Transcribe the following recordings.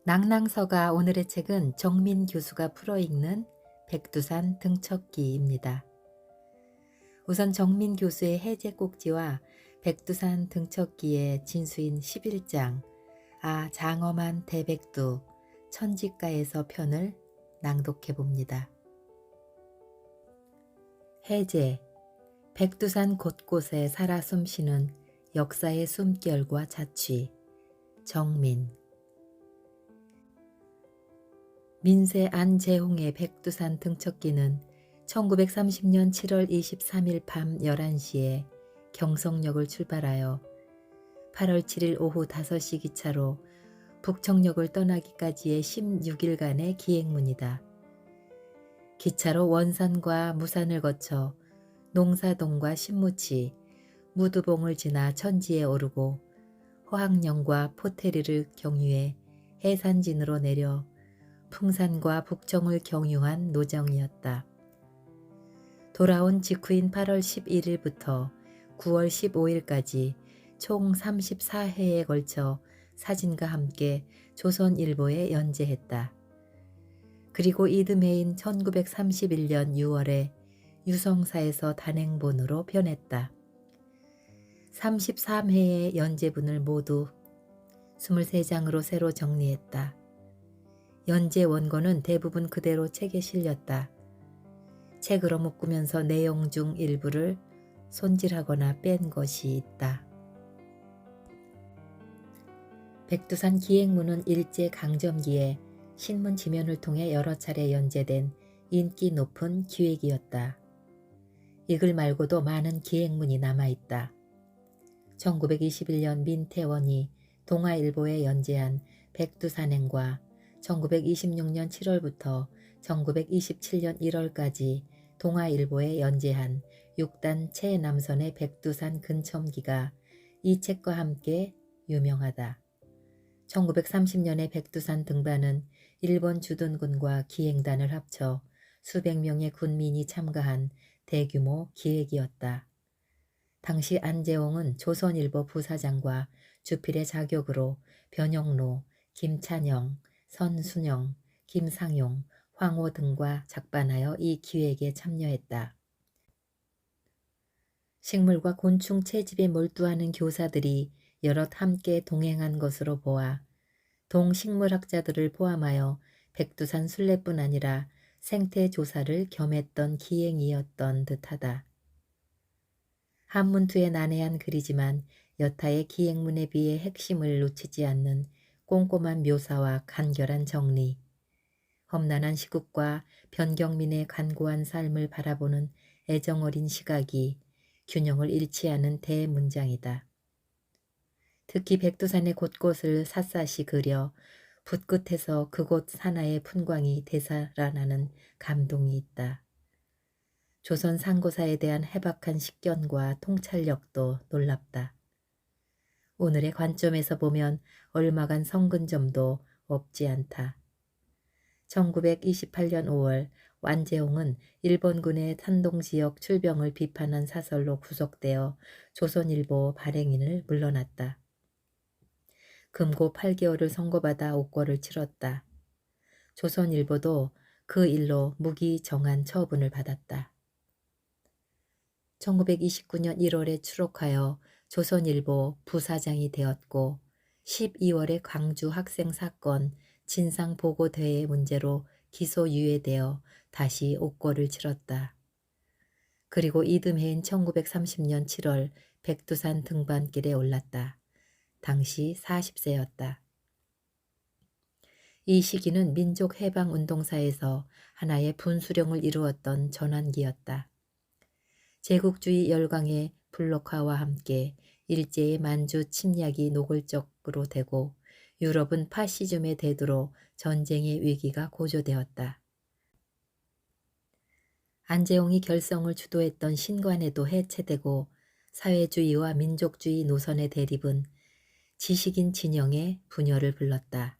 낭낭서가 오늘의 책은 정민 교수가 풀어읽는 백두산 등척기입니다. 우선 정민 교수의 해제 꼭지와 백두산 등척기의 진수인 11장 장엄한 대백두 천지가에서 편을 낭독해 봅니다. 해제. 백두산 곳곳에 살아 숨쉬는 역사의 숨결과 자취. 정민. 민세 안재홍의 백두산 등척기는 1930년 7월 23일 밤 11시에 경성역을 출발하여 8월 7일 오후 5시 기차로 북청역을 떠나기까지의 16일간의 기행문이다. 기차로 원산과 무산을 거쳐 농사동과 신무치, 무두봉을 지나 천지에 오르고 호학령과 포테리를 경유해 해산진으로 내려 풍산과 북청을 경유한 노정이었다. 돌아온 직후인 8월 11일부터 9월 15일까지 총 34회에 걸쳐 사진과 함께 조선일보에 연재했다. 그리고 이듬해인 1931년 6월에 유성사에서 단행본으로 변했다. 33회의 연재분을 모두 23장으로 새로 정리했다. 연재 원고는 대부분 그대로 책에 실렸다. 책으로 묶으면서 내용 중 일부를 손질하거나 뺀 것이 있다. 백두산 기행문은 일제강점기에 신문 지면을 통해 여러 차례 연재된 인기 높은 기획이었다. 이 글 말고도 많은 기행문이 남아있다. 1921년 민태원이 동아일보에 연재한 백두산행과 1926년 7월부터 1927년 1월까지 동아일보에 연재한 6단 최남선의 백두산 근첨기가 이 책과 함께 유명하다. 1930년의 백두산 등반은 일본 주둔군과 기행단을 합쳐 수백 명의 군민이 참가한 대규모 기획이었다. 당시 안재홍은 조선일보 부사장과 주필의 자격으로 변영로, 김찬영, 선순영, 김상용, 황호 등과 작반하여 이 기획에 참여했다. 식물과 곤충 채집에 몰두하는 교사들이 여럿 함께 동행한 것으로 보아 동식물학자들을 포함하여 백두산 순례뿐 아니라 생태조사를 겸했던 기행이었던 듯하다. 한문투에 난해한 글이지만 여타의 기행문에 비해 핵심을 놓치지 않는 꼼꼼한 묘사와 간결한 정리, 험난한 시국과 변경민의 간고한 삶을 바라보는 애정어린 시각이 균형을 잃지 않은 대문장이다. 특히 백두산의 곳곳을 샅샅이 그려 붓끝에서 그곳 산하의 풍광이 되살아나는 감동이 있다. 조선 상고사에 대한 해박한 식견과 통찰력도 놀랍다. 오늘의 관점에서 보면 얼마간 성근 점도 없지 않다. 1928년 5월 완재홍은 일본군의 산동지역 출병을 비판한 사설로 구속되어 조선일보 발행인을 물러났다. 금고 8개월을 선고받아 옥고를 치렀다. 조선일보도 그 일로 무기정한 처분을 받았다. 1929년 1월에 추록하여 조선일보 부사장이 되었고 12월에 광주 학생 사건 진상보고대회 문제로 기소유예되어 다시 옥고를 치렀다. 그리고 이듬해인 1930년 7월 백두산 등반길에 올랐다. 당시 40세였다. 이 시기는 민족해방운동사에서 하나의 분수령을 이루었던 전환기였다. 제국주의 열강의 블록화와 함께 일제의 만주 침략이 노골적으로 되고 유럽은 파시즘의 대두로 전쟁의 위기가 고조되었다. 안재홍이 결성을 주도했던 신관회도 해체되고 사회주의와 민족주의 노선의 대립은 지식인 진영의 분열을 불렀다.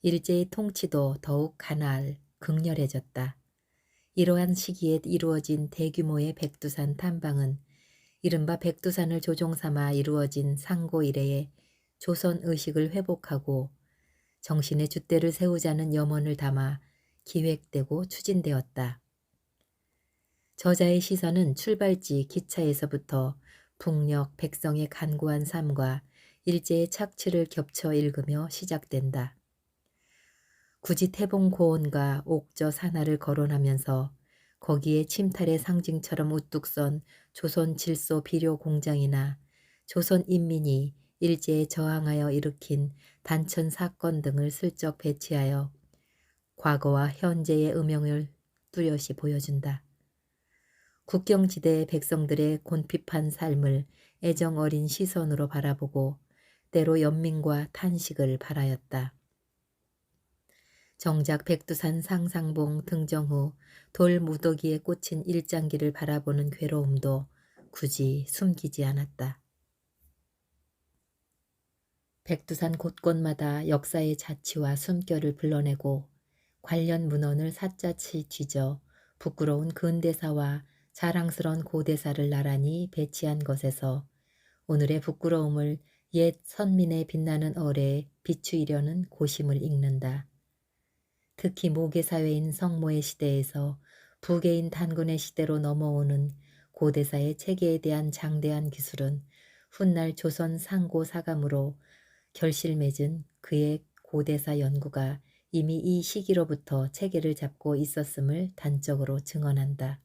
일제의 통치도 더욱 극렬해졌다. 이러한 시기에 이루어진 대규모의 백두산 탐방은 이른바 백두산을 조종삼아 이루어진 상고 이래의 조선 의식을 회복하고 정신의 줏대를 세우자는 염원을 담아 기획되고 추진되었다. 저자의 시선은 출발지 기차에서부터 북녘 백성의 간구한 삶과 일제의 착취를 겹쳐 읽으며 시작된다. 굳이 태봉 고원과 옥저 산하를 거론하면서 거기에 침탈의 상징처럼 우뚝 선 조선 질소 비료 공장이나 조선 인민이 일제에 저항하여 일으킨 단천 사건 등을 슬쩍 배치하여 과거와 현재의 음영을 뚜렷이 보여준다. 국경지대의 백성들의 곤핍한 삶을 애정 어린 시선으로 바라보고 때로 연민과 탄식을 발하였다. 정작 백두산 상상봉 등정 후 돌무더기에 꽂힌 일장기를 바라보는 괴로움도 굳이 숨기지 않았다. 백두산 곳곳마다 역사의 자취와 숨결을 불러내고 관련 문헌을 샅샅이 뒤져 부끄러운 근대사와 자랑스러운 고대사를 나란히 배치한 것에서 오늘의 부끄러움을 옛 선민의 빛나는 어뢰에 비추이려는 고심을 읽는다. 특히 모계사회인 성모의 시대에서 부계인 단군의 시대로 넘어오는 고대사의 체계에 대한 장대한 기술은 훗날 조선 상고 사감으로 결실맺은 그의 고대사 연구가 이미 이 시기로부터 체계를 잡고 있었음을 단적으로 증언한다.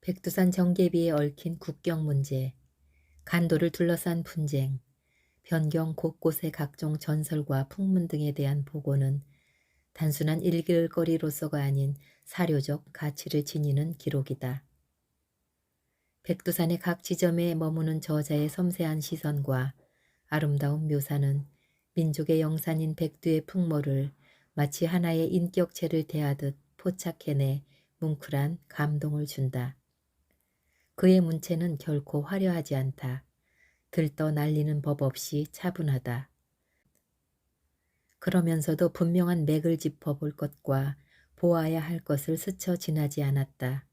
백두산 정계비에 얽힌 국경 문제, 간도를 둘러싼 분쟁, 변경 곳곳의 각종 전설과 풍문 등에 대한 보고는 단순한 읽을거리로서가 아닌 사료적 가치를 지니는 기록이다. 백두산의 각 지점에 머무는 저자의 섬세한 시선과 아름다운 묘사는 민족의 영산인 백두의 풍모를 마치 하나의 인격체를 대하듯 포착해내 뭉클한 감동을 준다. 그의 문체는 결코 화려하지 않다. 들떠 날리는 법 없이 차분하다. 그러면서도 분명한 맥을 짚어볼 것과 보아야 할 것을 스쳐 지나지 않았다.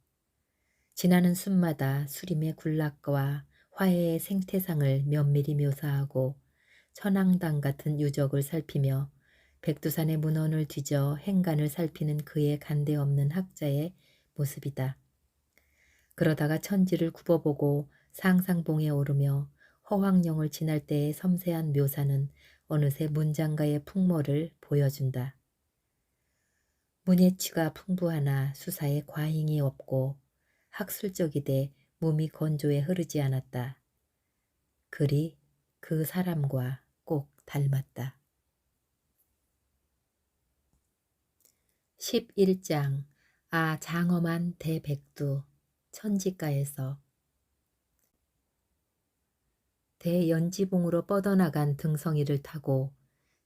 지나는 숲마다 수림의 군락과 화해의 생태상을 면밀히 묘사하고 천왕당 같은 유적을 살피며 백두산의 문헌을 뒤져 행간을 살피는 그의 간데없는 학자의 모습이다. 그러다가 천지를 굽어보고 상상봉에 오르며 허황령을 지날 때의 섬세한 묘사는 어느새 문장가의 풍모를 보여준다. 문예치가 풍부하나 수사에 과잉이 없고 학술적이되 몸이 건조해 흐르지 않았다. 글이 그 사람과 꼭 닮았다. 11장 장엄한 대백두 천지가에서 대연지봉으로 뻗어나간 등성이를 타고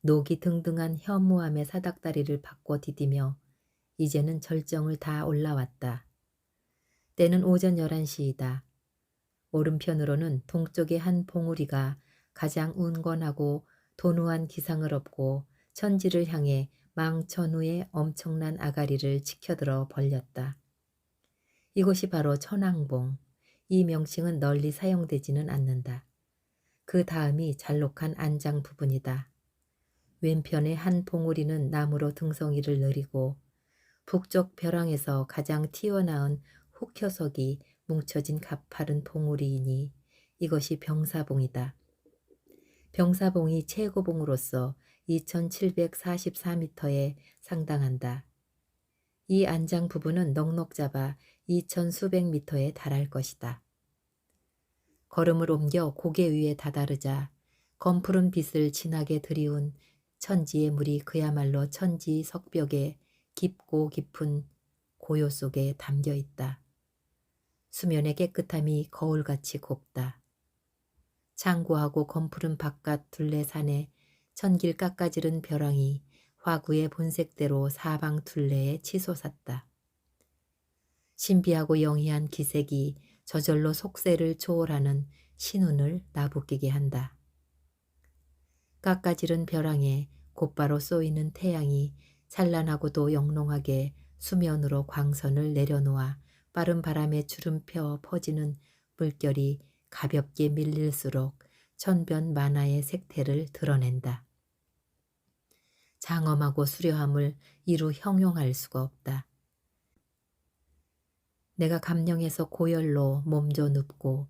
녹이 등등한 현무암의 사닥다리를 바꿔 디디며 이제는 절정을 다 올라왔다. 때는 오전 11시이다. 오른편으로는 동쪽의 한 봉우리가 가장 운건하고 도누한 기상을 업고 천지를 향해 망천우의 엄청난 아가리를 치켜들어 벌렸다. 이곳이 바로 천왕봉. 이 명칭은 널리 사용되지는 않는다. 그 다음이 잘록한 안장 부분이다. 왼편의 한 봉우리는 나무로 등성이를 내리고 북쪽 벼랑에서 가장 튀어나온 흑효석이 뭉쳐진 가파른 봉우리이니 이것이 병사봉이다. 병사봉이 최고봉으로서 2744m에 상당한다. 이 안장 부분은 넉넉 잡아 2000수백 미터에 달할 것이다. 걸음을 옮겨 고개 위에 다다르자 검푸른 빛을 진하게 들이운 천지의 물이 그야말로 천지 석벽에 깊고 깊은 고요 속에 담겨 있다. 수면의 깨끗함이 거울같이 곱다. 창고하고 검푸른 바깥 둘레산에 천길 깎아지른 벼랑이 화구의 본색대로 사방 둘레에 치솟았다. 신비하고 영희한 기색이 저절로 속세를 초월하는 신운을 나부끼게 한다. 깎아지른 벼랑에 곧바로 쏘이는 태양이 찬란하고도 영롱하게 수면으로 광선을 내려놓아 빠른 바람에 주름 펴 퍼지는 물결이 가볍게 밀릴수록 천변 만화의 색태를 드러낸다. 장엄하고 수려함을 이루 형용할 수가 없다. 내가 감령에서 고열로 몸져 눕고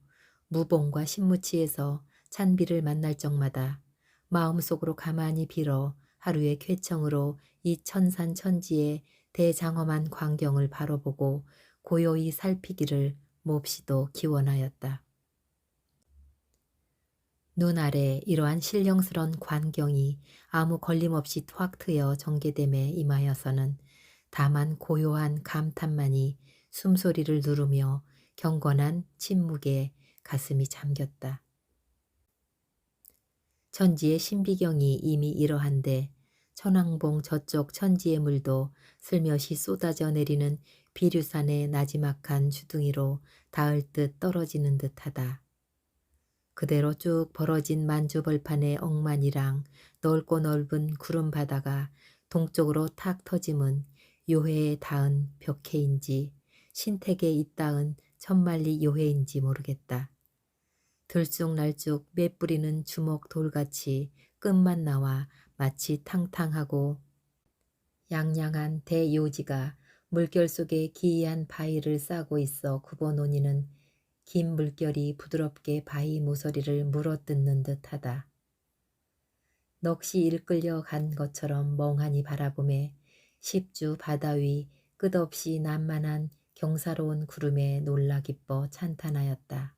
무봉과 신무치에서 찬비를 만날 적마다 마음속으로 가만히 빌어 하루의 쾌청으로 이 천산천지의 대장엄한 광경을 바라보고 고요히 살피기를 몹시도 기원하였다. 눈 아래 이러한 신령스런 광경이 아무 걸림없이 확 트여 전개됨에 임하여서는 다만 고요한 감탄만이 숨소리를 누르며 경건한 침묵에 가슴이 잠겼다. 천지의 신비경이 이미 이러한데 천왕봉 저쪽 천지의 물도 슬며시 쏟아져 내리는 비류산의 나지막한 주둥이로 닿을 듯 떨어지는 듯하다. 그대로 쭉 벌어진 만주벌판의 억만이랑 넓고 넓은 구름 바다가 동쪽으로 탁 터짐은 요해에 닿은 벽해인지 신택에 잇닿은 천만리 요해인지 모르겠다. 들쑥날쑥 매뿌리는 주먹 돌같이 끝만 나와 마치 탕탕하고 양양한 대요지가 물결 속에 기이한 바위를 싸고 있어 굽어놓니는 긴 물결이 부드럽게 바위 모서리를 물어뜯는 듯하다. 넋이 이끌려 간 것처럼 멍하니 바라보매 십주 바다 위 끝없이 난만한 경사로운 구름에 놀라 기뻐 찬탄하였다.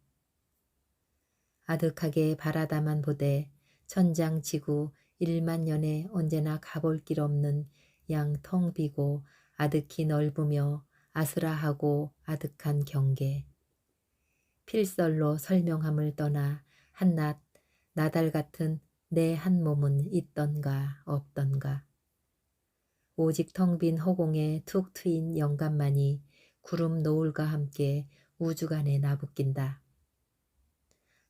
아득하게 바라다만 보되 천장지구 1만 년에 언제나 가볼 길 없는 양 텅 비고 아득히 넓으며 아스라하고 아득한 경계. 필설로 설명함을 떠나 한낱 나달 같은 내 한 몸은 있던가 없던가. 오직 텅 빈 허공에 툭 트인 영감만이 구름 노을과 함께 우주간에 나부낀다.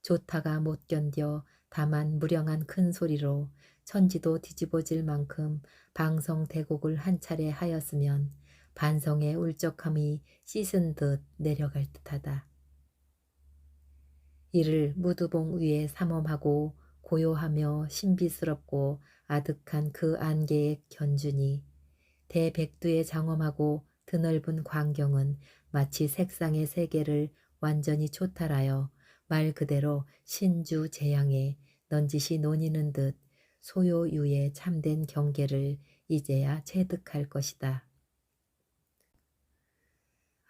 좋다가 못 견뎌 다만 무령한 큰 소리로 천지도 뒤집어질 만큼 방성대곡을 한 차례 하였으면 반성의 울적함이 씻은 듯 내려갈 듯하다. 이를 무두봉 위에 삼엄하고 고요하며 신비스럽고 아득한 그 안개의 견준이 대백두의 장엄하고 드넓은 광경은 마치 색상의 세계를 완전히 초탈하여 말 그대로 신주재양에 넌지시 논이는 듯 소요유의 참된 경계를 이제야 체득할 것이다.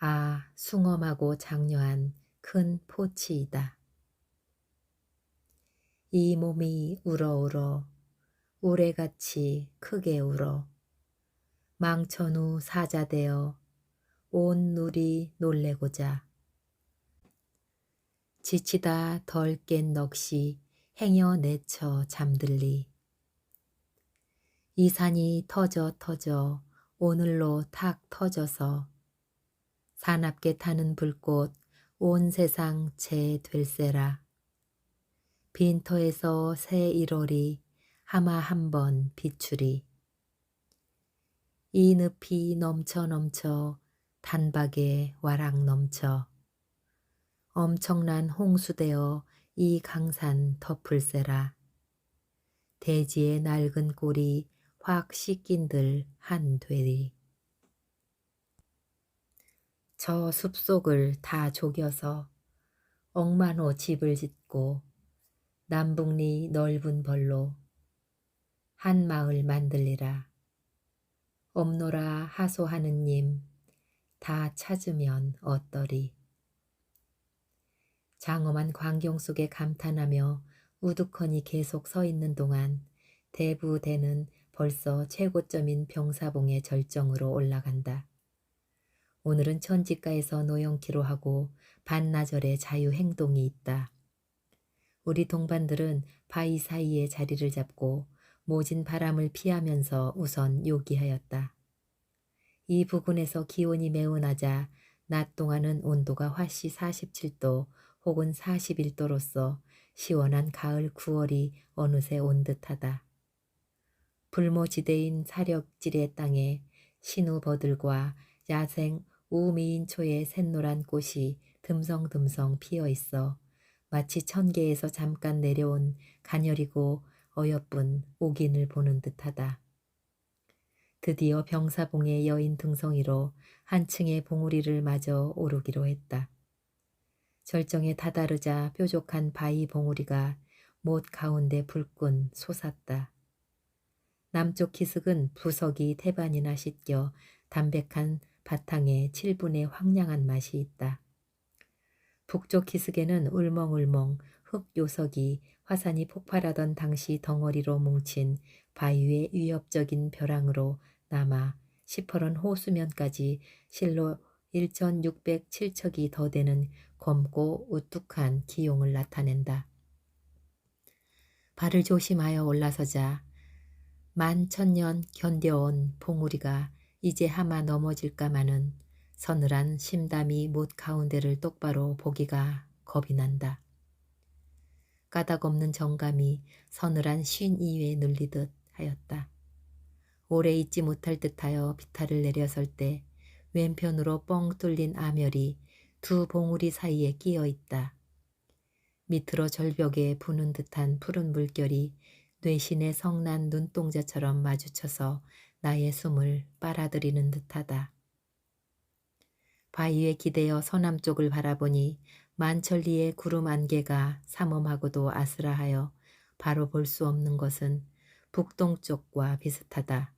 아, 숭엄하고 장려한 큰 포치이다. 이 몸이 울어울어 우레같이 크게 울어 망천 후 사자되어 온 누리 놀래고자 지치다 덜 깬 넋이 행여 내쳐 잠들리 이 산이 터져 오늘로 탁 터져서 사납게 타는 불꽃 온 세상 제 될세라 빈터에서 새 1월이 하마 한 번 비추리 이 늪이 넘쳐 단박에 와락 넘쳐 엄청난 홍수되어 이 강산 덮을세라 대지의 낡은 꼴이 확 씻긴들 한되리 저 숲속을 다 조겨서 억만호 집을 짓고 남북리 넓은 벌로 한 마을 만들리라. 없노라 하소하는 님 다 찾으면 어떠리. 장엄한 광경 속에 감탄하며 우두커니 계속 서 있는 동안 대부대는 벌써 최고점인 병사봉의 절정으로 올라간다. 오늘은 천지가에서 노영키로 하고 반나절의 자유행동이 있다. 우리 동반들은 바위 사이에 자리를 잡고 모진 바람을 피하면서 우선 요기하였다. 이 부근에서 기온이 매우 낮아 낮 동안은 온도가 화씨 47도 혹은 41도로서 시원한 가을 9월이 어느새 온 듯하다. 불모지대인 사력질의 땅에 신우버들과 야생 우미인초의 샛노란 꽃이 듬성듬성 피어있어 마치 천계에서 잠깐 내려온 가녀리고 어여쁜 옥인을 보는 듯하다. 드디어 병사봉의 여인 등성이로 한층의 봉우리를 마저 오르기로 했다. 절정에 다다르자 뾰족한 바위 봉우리가 못 가운데 불끈 솟았다. 남쪽 기슭은 부석이 태반이나 씻겨 담백한 바탕에 7분의 황량한 맛이 있다. 북쪽 기슭에는 울멍울멍 흙요석이 화산이 폭발하던 당시 덩어리로 뭉친 바위의 위협적인 벼랑으로 남아 시퍼런 호수면까지 실로 1607척이 더 되는 검고 우뚝한 기용을 나타낸다. 발을 조심하여 올라서자 만천년 견뎌온 봉우리가 이제 하마 넘어질까마는 서늘한 심담이 못 가운데를 똑바로 보기가 겁이 난다. 까닭없는 정감이 서늘한 쉰 이외에 눌리듯 하였다. 오래 있지 못할 듯하여 비탈을 내려설 때 왼편으로 뻥 뚫린 아멸이 두 봉우리 사이에 끼어 있다. 밑으로 절벽에 부는 듯한 푸른 물결이 뇌신의 성난 눈동자처럼 마주쳐서 나의 숨을 빨아들이는 듯하다. 바위에 기대어 서남쪽을 바라보니 만천리의 구름 안개가 삼엄하고도 아스라하여 바로 볼 수 없는 것은 북동쪽과 비슷하다.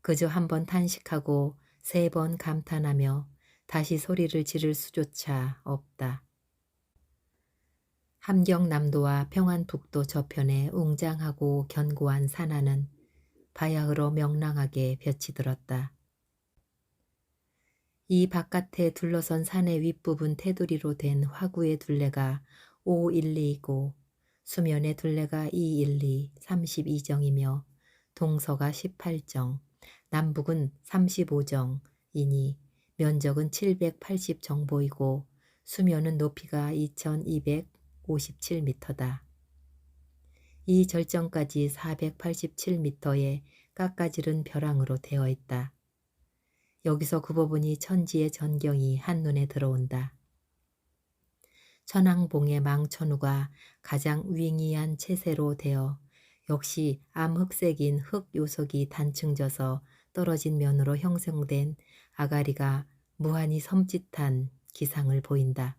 그저 한 번 탄식하고 3번 감탄하며 다시 소리를 지를 수조차 없다. 함경남도와 평안북도 저편에 웅장하고 견고한 산하는 바야흐로 명랑하게 볕이 들었다. 이 바깥에 둘러선 산의 윗부분 테두리로 된 화구의 둘레가 512이고 수면의 둘레가 212, 32정이며 동서가 18정, 남북은 35정이니 면적은 780정보이고 수면은 높이가 2257m다. 이 절정까지 487m의 깎아지른 벼랑으로 되어 있다. 여기서 그 부분이 천지의 전경이 한눈에 들어온다. 천왕봉의 망천우가 가장 윙이한 채새로 되어 역시 암흑색인 흙요석이 단층져서 떨어진 면으로 형성된 아가리가 무한히 섬찟한 기상을 보인다.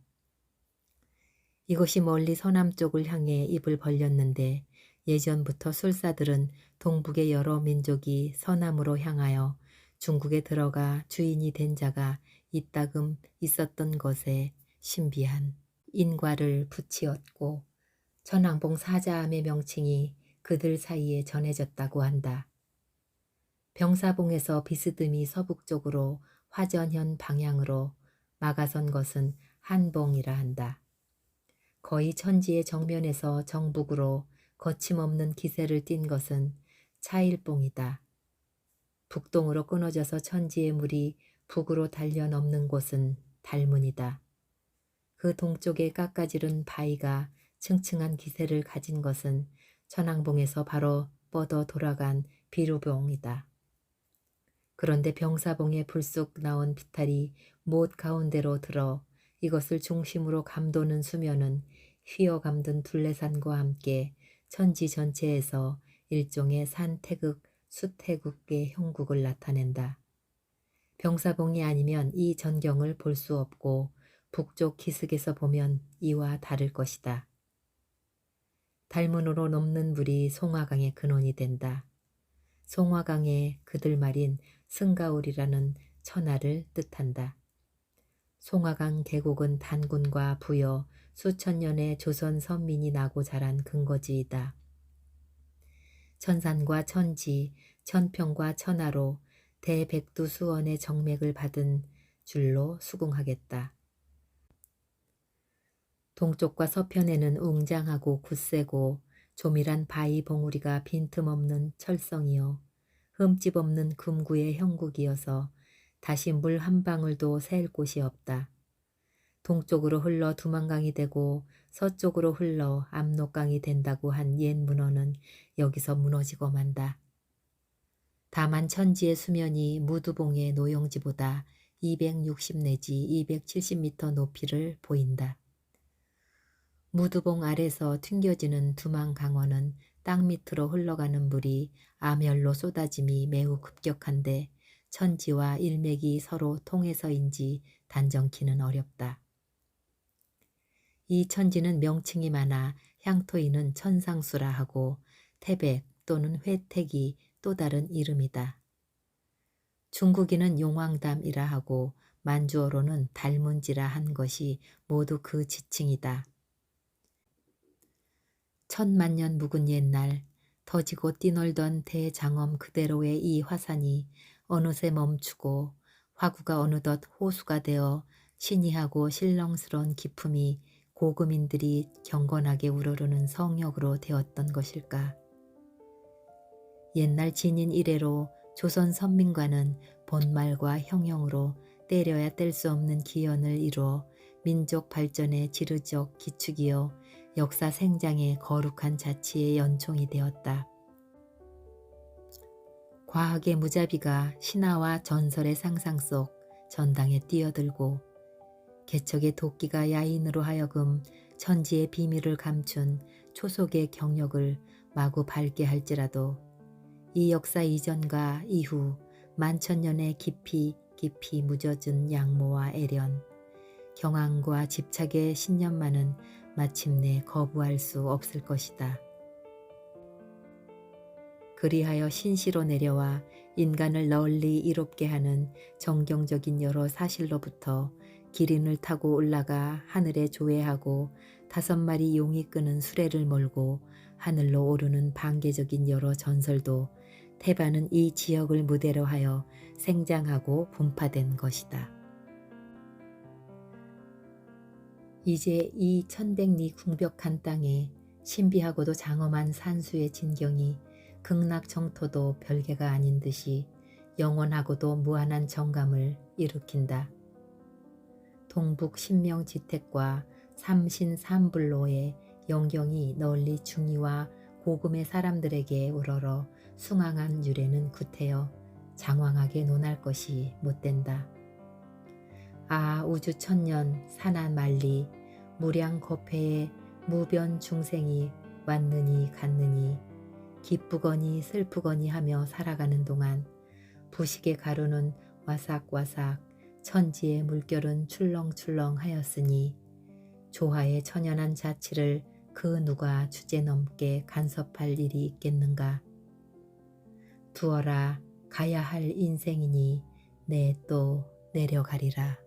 이것이 멀리 서남쪽을 향해 입을 벌렸는데 예전부터 술사들은 동북의 여러 민족이 서남으로 향하여 중국에 들어가 주인이 된 자가 이따금 있었던 것에 신비한 인과를 붙이었고 천왕봉 사자암의 명칭이 그들 사이에 전해졌다고 한다. 병사봉에서 비스듬히 서북쪽으로 화전현 방향으로 막아선 것은 한봉이라 한다. 거의 천지의 정면에서 정북으로 거침없는 기세를 띈 것은 차일봉이다. 북동으로 끊어져서 천지의 물이 북으로 달려 넘는 곳은 달문이다. 그 동쪽에 깎아지른 바위가 층층한 기세를 가진 것은 천왕봉에서 바로 뻗어 돌아간 비루봉이다. 그런데 병사봉에 불쑥 나온 비탈이 못 가운데로 들어 이것을 중심으로 감도는 수면은 휘어 감든 둘레산과 함께 천지 전체에서 일종의 산태극, 수태극의 형국을 나타낸다. 병사봉이 아니면 이 전경을 볼 수 없고 북쪽 기슭에서 보면 이와 다를 것이다. 달문으로 넘는 물이 송화강의 근원이 된다. 송화강의 그들 말인 승가울이라는 천하를 뜻한다. 송화강 계곡은 단군과 부여 수천 년의 조선 선민이 나고 자란 근거지이다. 천산과 천지, 천평과 천하로 대백두수원의 정맥을 받은 줄로 수궁하겠다. 동쪽과 서편에는 웅장하고 굳세고 조밀한 바위 봉우리가 빈틈없는 철성이요 흠집 없는 금구의 형국이어서 다시 물 한 방울도 새일 곳이 없다. 동쪽으로 흘러 두만강이 되고 서쪽으로 흘러 압록강이 된다고 한 옛 문어는 여기서 무너지고 만다. 다만 천지의 수면이 무두봉의 노용지보다 260 내지 270m 높이를 보인다. 무두봉 아래서 튕겨지는 두망 강원은 땅 밑으로 흘러가는 물이 아멸로 쏟아짐이 매우 급격한데 천지와 일맥이 서로 통해서인지 단정키는 어렵다. 이 천지는 명칭이 많아 향토인은 천상수라 하고 태백 또는 회택이 또 다른 이름이다. 중국인은 용왕담이라 하고 만주어로는 달문지라 한 것이 모두 그 지칭이다. 천만년 묵은 옛날 터지고 뛰놀던 대장엄 그대로의 이 화산이 어느새 멈추고 화구가 어느덧 호수가 되어 신이하고 신령스러운 기품이 고금인들이 경건하게 우러르는 성역으로 되었던 것일까. 옛날 진인 이래로 조선 선민과는 본말과 형용으로 때려야 뗄 수 없는 기원을 이루어 민족 발전의 지르적 기축이요 역사 생장의 거룩한 자치의 연총이 되었다. 과학의 무자비가 신화와 전설의 상상 속 전당에 뛰어들고 개척의 도끼가 야인으로 하여금 천지의 비밀을 감춘 초속의 경력을 마구 밟게 할지라도 이 역사 이전과 이후 만천년의 깊이 묻어진 양모와 애련, 경황과 집착의 신념만은 마침내 거부할 수 없을 것이다. 그리하여 신시로 내려와 인간을 널리 이롭게 하는 정경적인 여러 사실로부터 기린을 타고 올라가 하늘에 조회하고 5마리 용이 끄는 수레를 몰고 하늘로 오르는 반개적인 여러 전설도 태반은 이 지역을 무대로 하여 생장하고 분파된 것이다. 이제 이 천백리 궁벽한 땅에 신비하고도 장엄한 산수의 진경이 극락정토도 별개가 아닌 듯이 영원하고도 무한한 정감을 일으킨다. 동북 신명지택과 삼신삼불로의 영경이 널리 중의와 고금의 사람들에게 우러러 숭앙한 유래는 구태여 장황하게 논할 것이 못된다. 아 우주천년 산하만리 무량거패의 무변 중생이 왔느니 갔느니 기쁘거니 슬프거니 하며 살아가는 동안 부식의 가루는 와삭와삭 천지의 물결은 출렁출렁 하였으니 조화의 천연한 자치를 그 누가 주제넘게 간섭할 일이 있겠는가. 두어라 가야 할 인생이니 내 또 내려가리라.